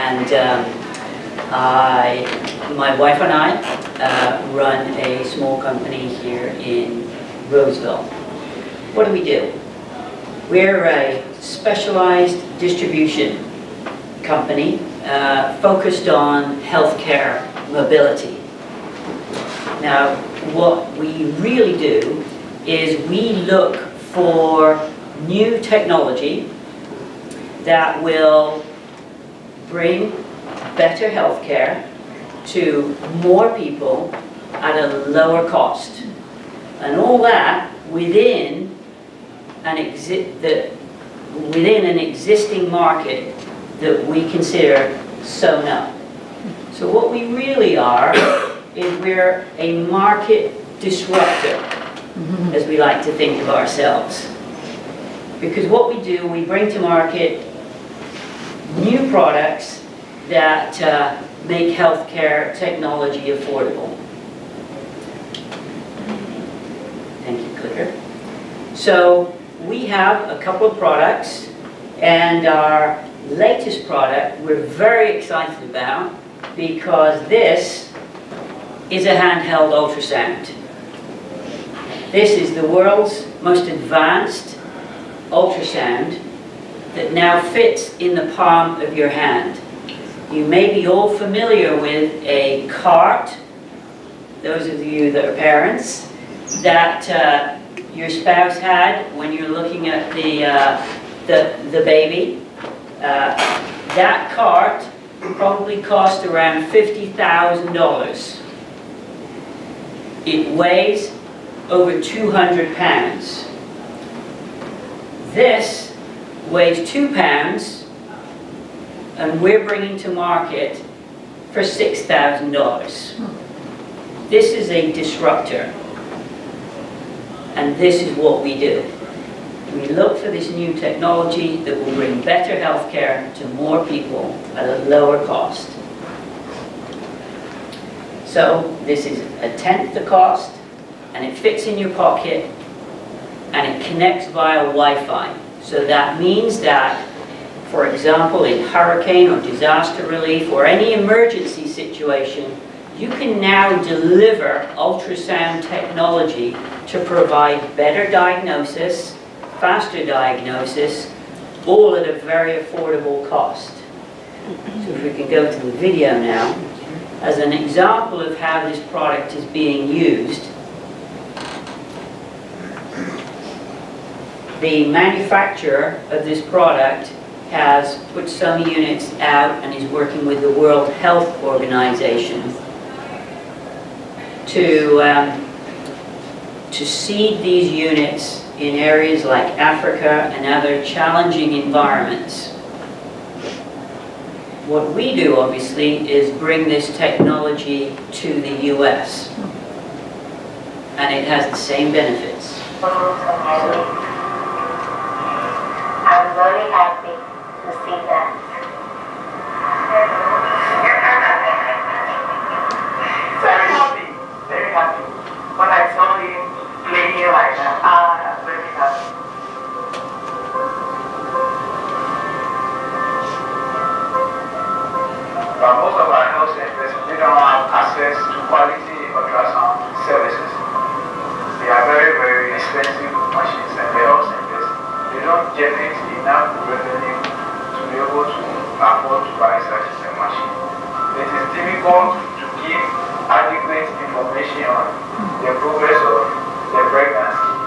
and my wife and I run a small company here in Roseville. What do we do? We're a specialized distribution company focused on healthcare mobility. Now, what we really do is we look for new technology that will bring better healthcare to more people at a lower cost. And all that within an existing market that we consider sewn up. So what we really are is we're a market disruptor, as we like to think of ourselves. Because what we do, we bring to market new products that make healthcare technology affordable. Thank you, clicker. So we have a couple of products, and our latest product we're very excited about because this is a handheld ultrasound. This is the world's most advanced ultrasound that now fits in the palm of your hand. You may be all familiar with a cart, those of you that are parents, that your spouse had when you're looking at the baby. That cart probably cost around $50,000. It weighs over 200 pounds. This weighs 2 pounds, and we're bringing to market for $6,000. This is a disruptor, and this is what we do. We look for this new technology that will bring better healthcare to more people at a lower cost. So this is a tenth the cost, and it fits in your pocket, and it connects via Wi-Fi. So that means that, for example, in hurricane or disaster relief or any emergency situation, you can now deliver ultrasound technology to provide better diagnosis, faster diagnosis, all at a very affordable cost. So if we can go to the video now, as an example of how this product is being used, the manufacturer of this product has put some units out and is working with the World Health Organization to seed these units in areas like Africa and other challenging environments. What we do, obviously, is bring this technology to the US, and it has the same benefits. I'm very happy to see that. Very happy, very happy. When I saw him playing like that, I'm very happy. But most of our health centers, they don't have access to quality ultrasound services. They are very, very expensive machines, and the health centers, they don't generate enough revenue to be able to afford to buy such a machine. It is difficult to give adequate information on the progress of the pregnancy.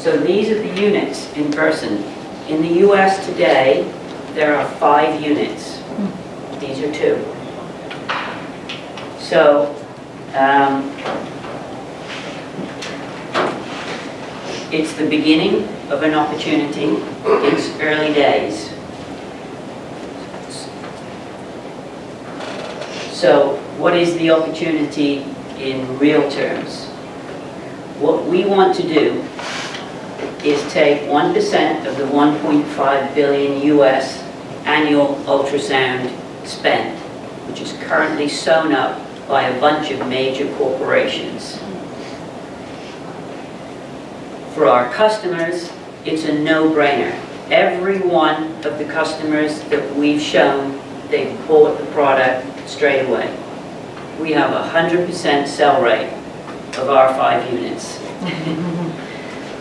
So these are the units in person. In the US today, there are 5 units. These are 2. So, it's the beginning of an opportunity. It's early days. So, what is the opportunity in real terms? What we want to do is take 1% of the 1.5 billion US annual ultrasound spend, which is currently sewn up by a bunch of major corporations. For our customers, it's a no-brainer. Every one of the customers that we've shown, they've bought the product straight away. We have a 100% sell rate of our 5 units.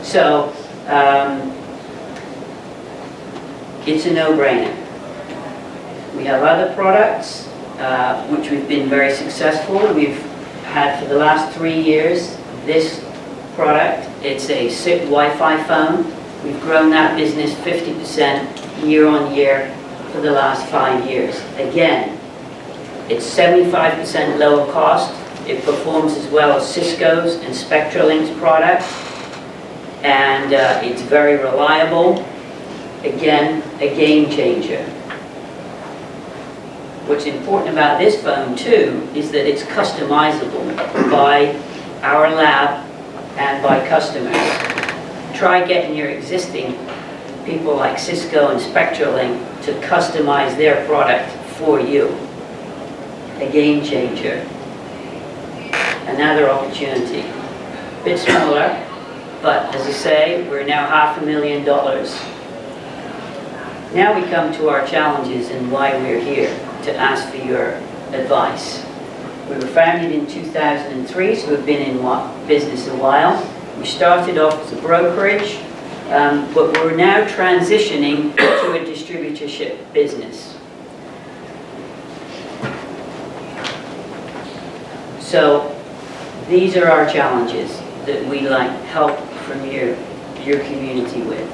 So, it's a no-brainer. We have other products which we've been very successful. We've had for the last 3 years this product. It's a SIP Wi-Fi phone. We've grown that business 50% year on year for the last 5 years. Again, it's 75% lower cost. It performs as well as Cisco's and SpectraLink's product. And it's very reliable. Again, a game changer. What's important about this phone too is that it's customizable by our lab and by customers. Try getting your existing people like Cisco and SpectraLink to customize their product for you. A game changer. Another opportunity. A bit smaller, but as I say, we're now $500,000. Now we come to our challenges and why we're here, to ask for your advice. We were founded in 2003, so we've been in business a while. We started off as a brokerage, but we're now transitioning to a distributorship business. So these are our challenges that we'd like help from your community with.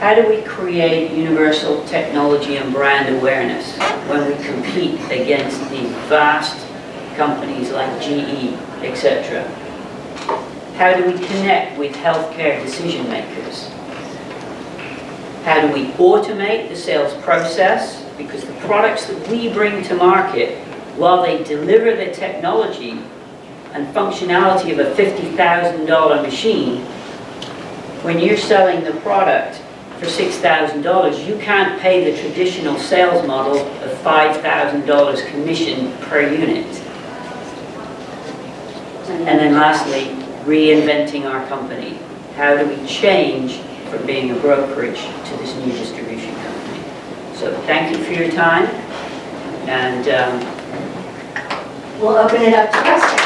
How do we create universal technology and brand awareness when we compete against these vast companies like GE, etc.? How do we connect with healthcare decision makers? How do we automate the sales process? Because the products that we bring to market, while they deliver the technology and functionality of a $50,000 machine, when you're selling the product for $6,000, you can't pay the traditional sales model of $5,000 commission per unit. And then lastly, reinventing our company. How do we change from being a brokerage to this new distribution company? So thank you for your time, and we'll open it up to questions.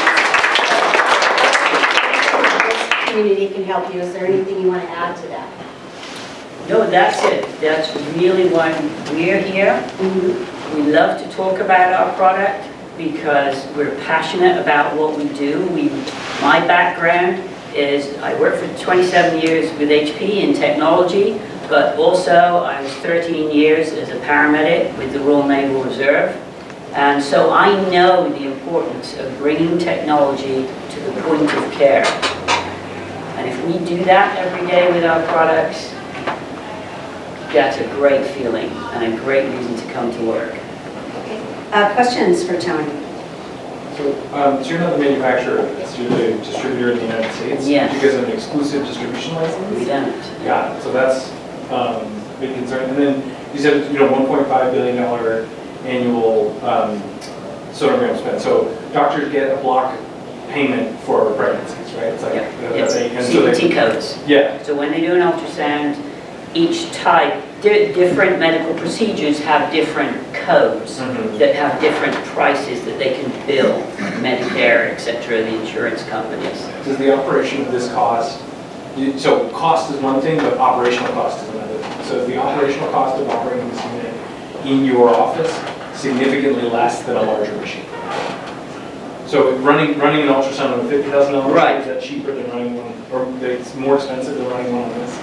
This community can help you. Is there anything you want to add to that? no, that's it. That's really why we're here. We love to talk about our product because we're passionate about what we do. My background is I worked for 27 years with HP in technology, but also I was 13 years as a paramedic with the Royal Naval Reserve. And so I know the importance of bringing technology to the point of care. And if we do that every day with our products, that's a great feeling and a great reason to come to work. Okay. Questions for Tony? So you're not the manufacturer of this, you're the distributor in the United States? Yes. You guys have an exclusive distribution license? We don't. Got it. So that's a big concern. And then you said, $1.5 billion annual sonogram spend. So doctors get a block payment for pregnancies, right? It's like CPT codes. Yeah. So when they do an ultrasound, each type, different medical procedures have different codes that have different prices that they can bill Medicare, etc., the insurance companies. Does the operation of this cost, so cost is one thing, but operational cost is another thing. So is the operational cost of operating this unit in your office significantly less than a larger machine? So running an ultrasound on a $50,000 Right. is that cheaper than running one, or it's more expensive than running one on this?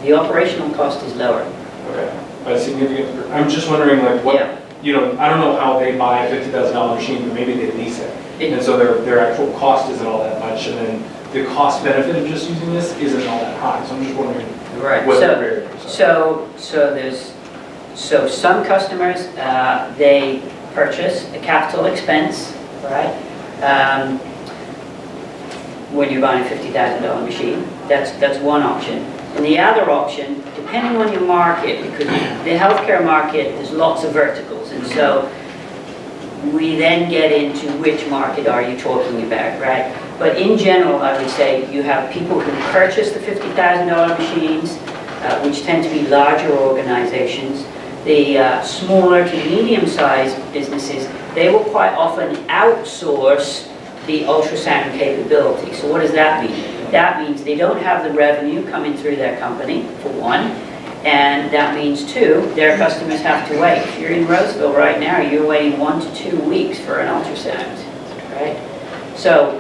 The operational cost is lower. Okay, by a significant, I'm just wondering like what, Yeah. you know, I don't know how they buy a $50,000 machine, but maybe they lease it. It- And so their actual cost isn't all that much, and then the cost benefit of just using this isn't all that high. So I'm just wondering Right. what the So, variables are. so some customers, they purchase a capital expense, right? When you're buying a $50,000 machine, that's one option. And the other option, depending on your market, because the healthcare market, there's lots of verticals, and so we then get into which market are you talking about, right? But in general, I would say you have people who purchase the $50,000 machines, which tend to be larger organizations. The smaller to medium-sized businesses, they will quite often outsource the ultrasound capability. So what does that mean? That means they don't have the revenue coming through their company, for one, and that means, two, their customers have to wait. If you're in Roseville right now, you're waiting 1 to 2 weeks for an ultrasound, right? So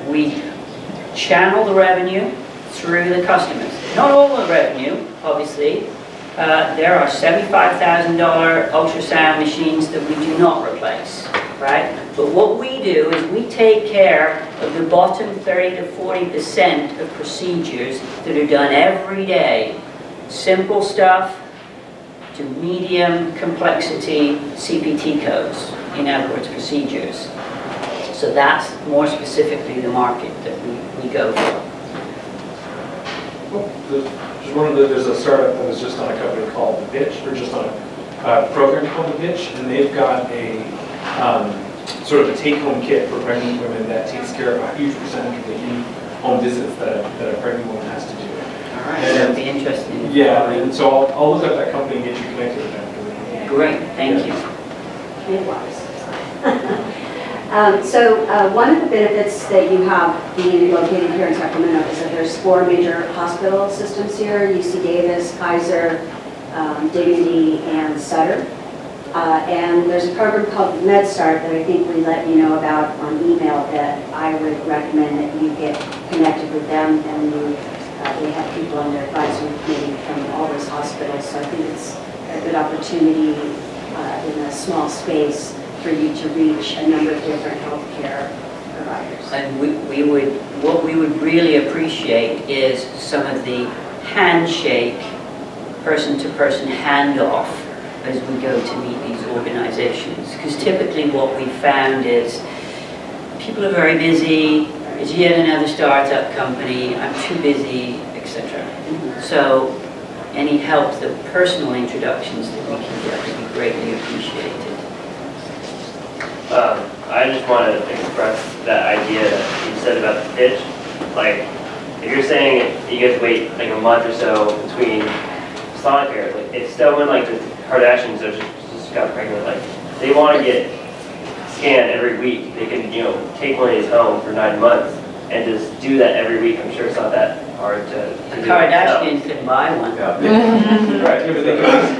we channel the revenue through the customers. Not all the revenue, obviously. There are $75,000 ultrasound machines that we do not replace, right? But what we do is we take care of the bottom 30 to 40% of procedures that are done every day. Simple stuff to medium complexity CPT codes, in other words, procedures. So that's more specifically the market that we go for. Just one of there's a startup that was just on a company called The Pitch, or just on a program called The Pitch, and they've got a sort of a take-home kit for pregnant women that takes care of a huge percentage of the in-home visits that a pregnant woman has to do. All right, that'd be interesting. Yeah, and so I'll look up that company and get you connected with them. Great, thank you. It was. So one of the benefits that you have being located here in Sacramento is that there's 4 major hospital systems here: UC Davis, Kaiser, Dignity, and Sutter. And there's a program called MedStart that I think we let you know about on email that I would recommend that you get connected with them, and they have people on their advisory committee from all those hospitals. So I think it's a good opportunity in a small space for you to reach a number of different healthcare providers. And what we would really appreciate is some of the handshake, person-to-person handoff as we go to meet these organizations. Because typically what we found is people are very busy, it's yet another startup company, I'm too busy, etc. So any help, the personal introductions that we can get would be greatly appreciated. I just want to express that idea that you said about the pitch. Like, if you're saying you guys wait like a month or so between sonographs, like it's still when like the Kardashians are just got pregnant, like they want to get scanned every week. They can, you know, take one of these home for 9 months and just do that every week. I'm sure it's not that hard to The do. Kardashians could buy one. Right, yeah, but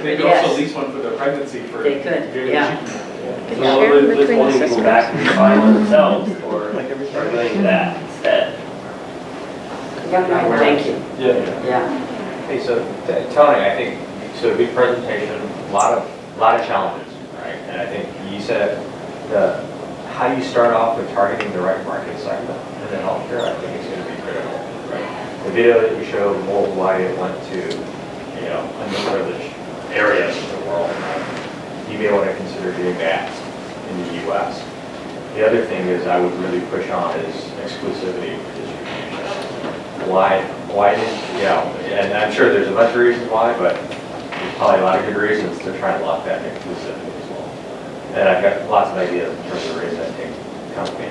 they could also lease one for their pregnancy for. They could, very yeah. cheap. So we're just holding people back from buying one themselves or doing that instead. Thank you. Yeah. Yeah. Hey, so Tony, I think, so a big presentation, a lot of challenges, right? And I think you said how you start off with targeting the right market segment in the healthcare, I think is going to be critical, right? The video that you showed worldwide, it went to, you know, underprivileged areas of the world. You may want to consider doing that in the U.S. The other thing is I would really push on is exclusivity for distribution. Why didn't, you know, and I'm sure there's a bunch of reasons why, but there's probably a lot of good reasons to try and lock that exclusivity as well. And I've got lots of ideas in terms of representing company,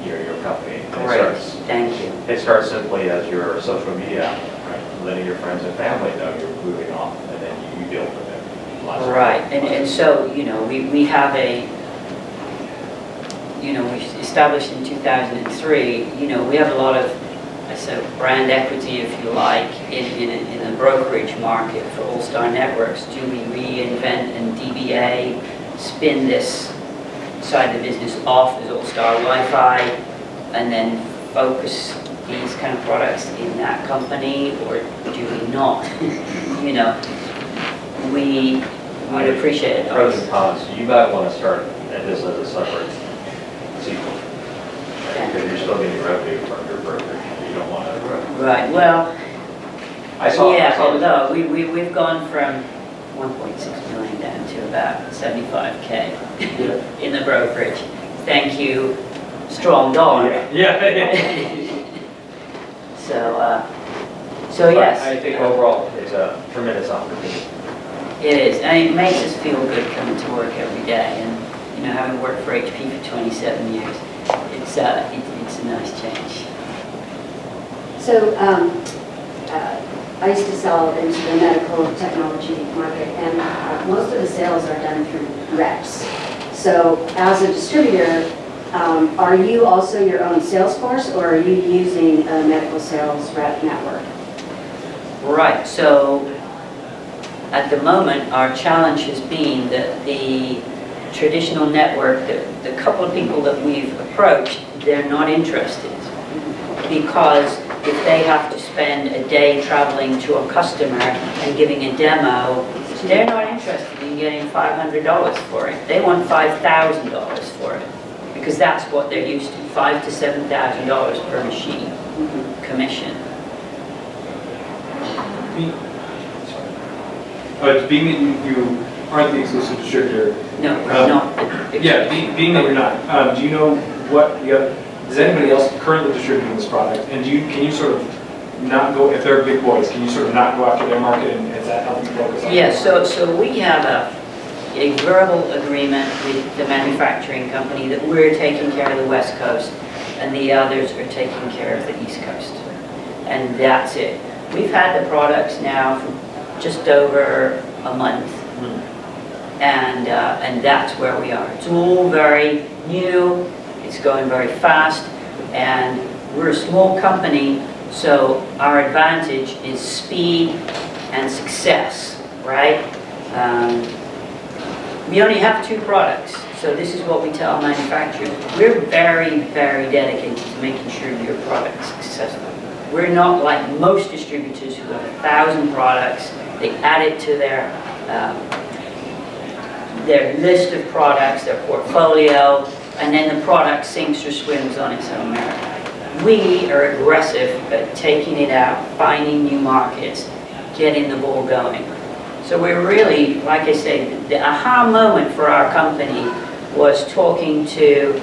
your company. Great, thank you. It starts simply as your social media, right? Letting your friends and family know you're moving off, and then you build with it. Right, and so, you know, we have we established in 2003, you know, we have a lot of, I said, brand equity, if you like, in the brokerage market for Allstar networks. Do we reinvent and DBA, spin this side of the business off as Allstar Wi-Fi and then focus these kind of products in that company, or do we not? You know, we would appreciate it. Pros and cons, you might want to start at this as a separate sequel. Because you're still getting revenue from your brokerage. You don't want to. Right, well, I saw yeah, this. no, we've gone from 1.6 million down to about 75K in the brokerage. Thank you, strong dog. Yeah. So yes. I think overall, it's a tremendous opportunity. It is, and it makes us feel good coming to work every day, and, you know, having worked for HP for 27 years, it's a nice change. So I used to sell into the medical technology market, and most of the sales are done through reps. So as a distributor, are you also your own sales force, or are you using a medical sales rep network? Right, so at the moment, our challenge has been that the traditional network, the couple of people that we've approached, they're not interested. Because if they have to spend a day traveling to a customer and giving a demo, they're not interested in getting $500 for it. They want $5,000 for it, because that's what they're used to, $5,000 to $7,000 per machine commission. Being that you aren't the exclusive distributor. No, we're not. Yeah, being that you're not, do you know what the other, is anybody else currently distributing this product? And can you sort of not go, if they're big boys, can you sort of not go after their market, and is that helping focus on? Yeah, so we have a verbal agreement with the manufacturing company that we're taking care of the West Coast and the others are taking care of the East Coast. And that's it. We've had the products now for just over a month. And that's where we are. It's all very new, it's going very fast, and we're a small company, so our advantage is speed and success, right? We only have 2 products, so this is what we tell manufacturers. We're very, very dedicated to making sure your product's successful. We're not like most distributors who have 1,000 products, they add it to their list of products, their portfolio, and then the product sinks or swims on its own merit. We are aggressive at taking it out, finding new markets, getting the ball going. So we're really, like I say, the aha moment for our company was talking to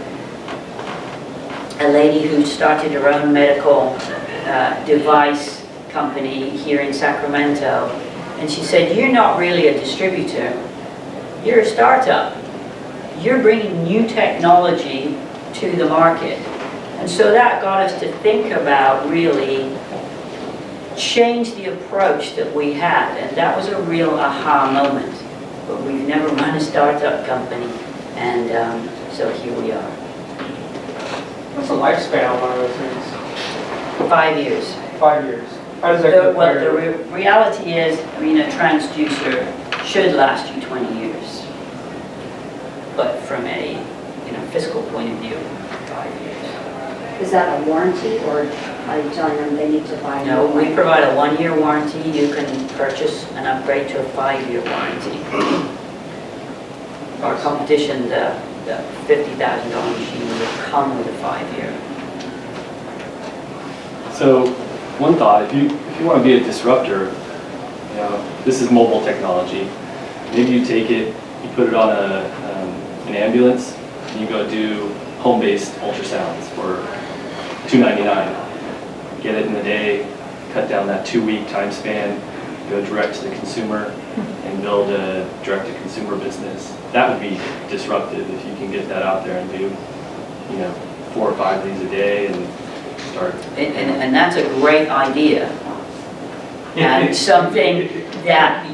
a lady who started her own medical device company here in Sacramento, and she said, "You're not really a distributor, you're a startup. You're bringing new technology to the market." And so that got us to think about really change the approach that we had, and that was a real aha moment. But we've never run a startup company, and so here we are. What's the lifespan on one of those things? 5 years. 5 years. How does that Well, compare? the reality is, I mean, a transducer should last you 20 years. But from a fiscal point of view, 5 years. Is that a warranty, or are you telling them they need to buy? No, we provide a 1-year warranty. You can purchase an upgrade to a 5-year warranty. Our competition, the $50,000 machine will come with a 5-year. So, one thought, if you want to be a disruptor, this is mobile technology. Maybe you take it, you put it on an ambulance, and you go do home-based ultrasounds for $2.99. Get it in the day, cut down that 2-week time span, go direct to the consumer, and build a direct-to-consumer business. That would be disruptive if you can get that out there and do, 4 or 5 things a day and start. And that's a great idea. And something that,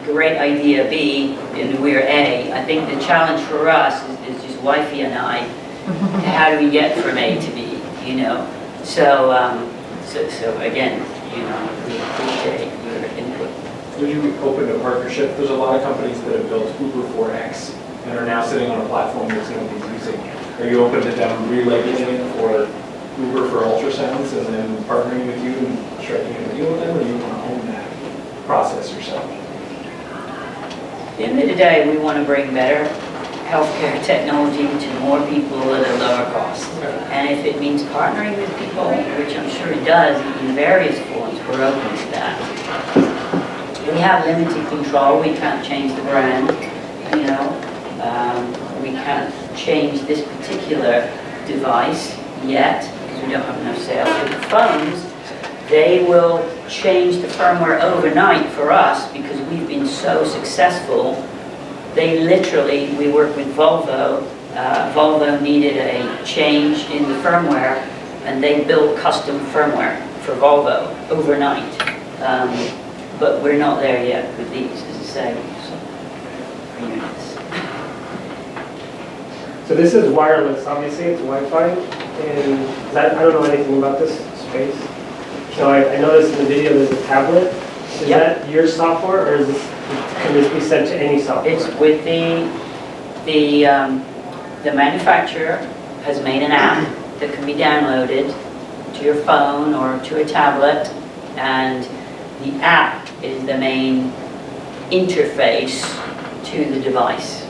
great idea B, and we're A. I think the challenge for us is just wifey and I, how do we get from A to B, So again, we appreciate your input. Would you open a partnership? There's a lot of companies that have built Uber 4X, and are now sitting on a platform that nobody's using. Are you open to them relabeling it for Uber for ultrasounds and then partnering with you and striking a deal with them, or do you want to own that process yourself? At the end of the day, we want to bring better healthcare technology to more people at a lower cost. And if it means partnering with people, which I'm sure it does in various forms, we're open to that. We have limited control. We can't change the brand, you know. We can't change this particular device yet because we don't have enough sales. With the phones, they will change the firmware overnight for us because we've been so successful. They literally, we work with Volvo. Volvo needed a change in the firmware, and they built custom firmware for Volvo overnight. But we're not there yet with these, as I say. So, units. So this is wireless, obviously, it's Wi-Fi, and I don't know anything about this space. So I noticed in the video there's a tablet. Is Yep. that your software, or can this be sent to any software? It's with the manufacturer has made an app that can be downloaded to your phone or to a tablet, and the app is the main interface to the device.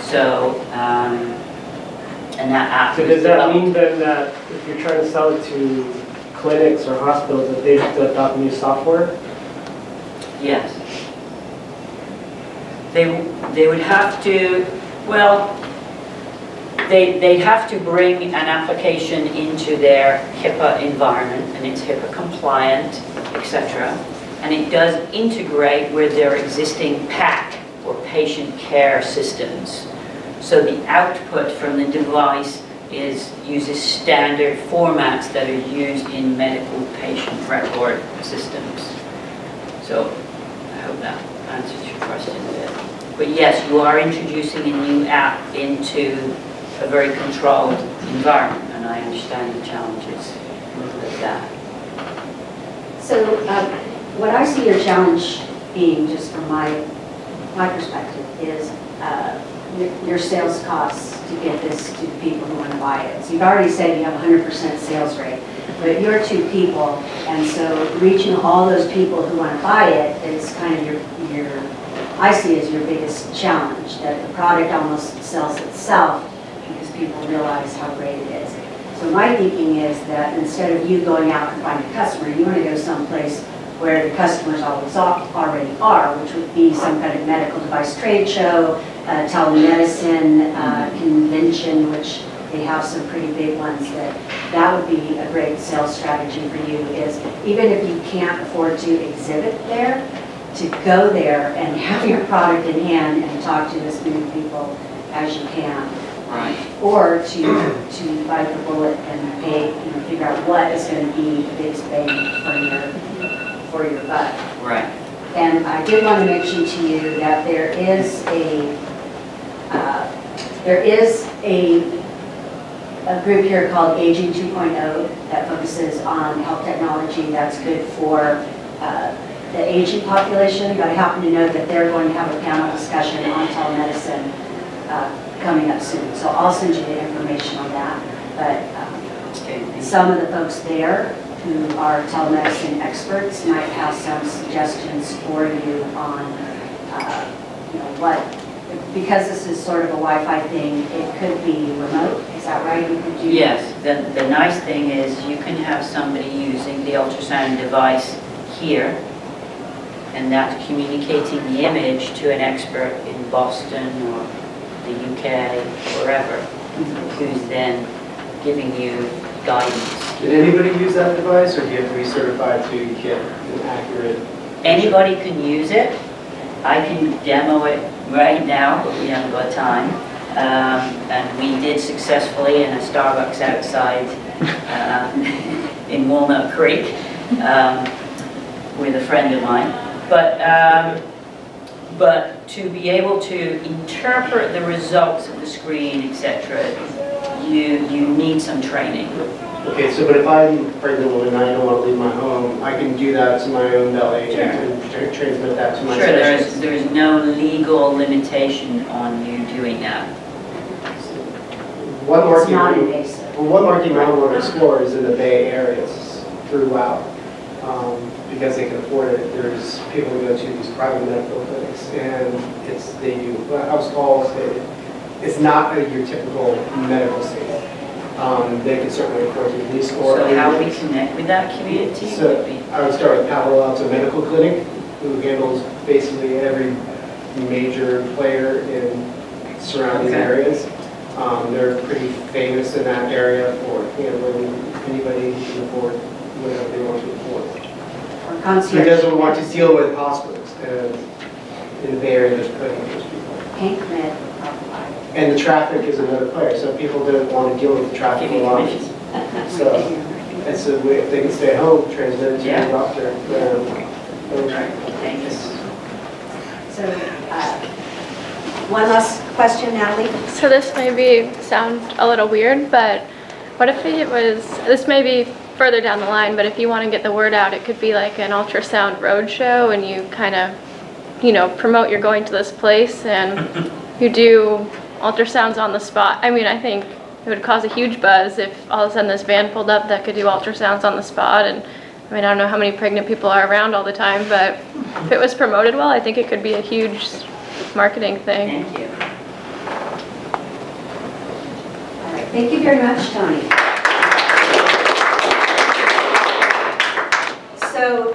So, and that app. So is does that developed- mean then that if you're trying to sell it to clinics or hospitals, that they have to adopt new software? Yes. They would have to, well, they have to bring an application into their HIPAA environment, and it's HIPAA compliant, etc. And it does integrate with their existing PAC, or patient care systems. So the output from the device uses standard formats that are used in medical patient record systems. So I hope that answers your question a bit. But yes, you are introducing a new app into a very controlled environment, and I understand the challenges of that. So what I see your challenge being, just from my perspective, is your sales costs to get this to the people who want to buy it. So you've already said you have 100% sales rate, but you're 2 people, and so reaching all those people who want to buy it is kind of I see as your biggest challenge, that the product almost sells itself because people realize how great it is. So my thinking is that instead of you going out and finding a customer, you want to go someplace where the customers already are, which would be some kind of medical device trade show, telemedicine convention, which they have some pretty big ones. That would be a great sales strategy for you, is even if you can't afford to exhibit there, to go there and have your product in hand and talk to as many people as you can. Right. Or to bite the bullet and pay, figure out what is going to be the biggest bang for your buck. Right. And I did want to mention to you that there is a group here called Aging 2.0 that focuses on health technology that's good for the aging population, but I happen to know that they're going to have a panel discussion on telemedicine coming up soon. So I'll send you the information on that. But some of the folks there who are telemedicine experts might have some suggestions for you on, what, because this is sort of a Wi-Fi thing, it could be remote. Is that right? You could do. Yes, the nice thing is you can have somebody using the ultrasound device here, and that's communicating the image to an expert in Boston or the UK, wherever, who's then giving you guidance. Can anybody use that device, or do you have to be certified to get an accurate? Anybody can use it. I can demo it right now, but we haven't got time. And we did successfully in a Starbucks outside in Walnut Creek with a friend of mine. But to be able to interpret the results of the screen, etc., you need some training. Okay, so but if I'm a pregnant woman and I don't want to leave my home, I can do that to my own belly Sure. and transmit that to my Sure, specialist? there is no legal limitation on you doing that. One It's market, non-invasive. well, one market I want to explore is in the Bay areas throughout, because they can afford it. There's people who go to these private medical clinics, and they do, I was called, it's not your typical medical state. They can certainly afford to at least or. So how we connect with that community So would be, I would start with Palo Alto Medical Clinic, who handles basically every major player in surrounding Okay. areas. They're pretty famous in that area for handling anybody who can afford whatever they want to afford. Or Who concierge. doesn't want to deal with hospitals, and in the Bay Area, there's plenty of those people. Hank Med. And the traffic is another player, so people don't want to deal with the traffic give a you lot. commissions. So, it's a way, if they can stay home, transmit it to Yeah. the doctor. Right, thank you. So, one last question, Natalie? So this may sound a little weird, but what if it was, this may be further down the line, but if you want to get the word out, it could be like an ultrasound roadshow and you kind of, promote you're going to this place and you do ultrasounds on the spot. I mean, I think it would cause a huge buzz if all of a sudden this van pulled up that could do ultrasounds on the spot. And I mean, I don't know how many pregnant people are around all the time, but if it was promoted well, I think it could be a huge marketing thing. Thank you. All right, thank you very much, Tony. So,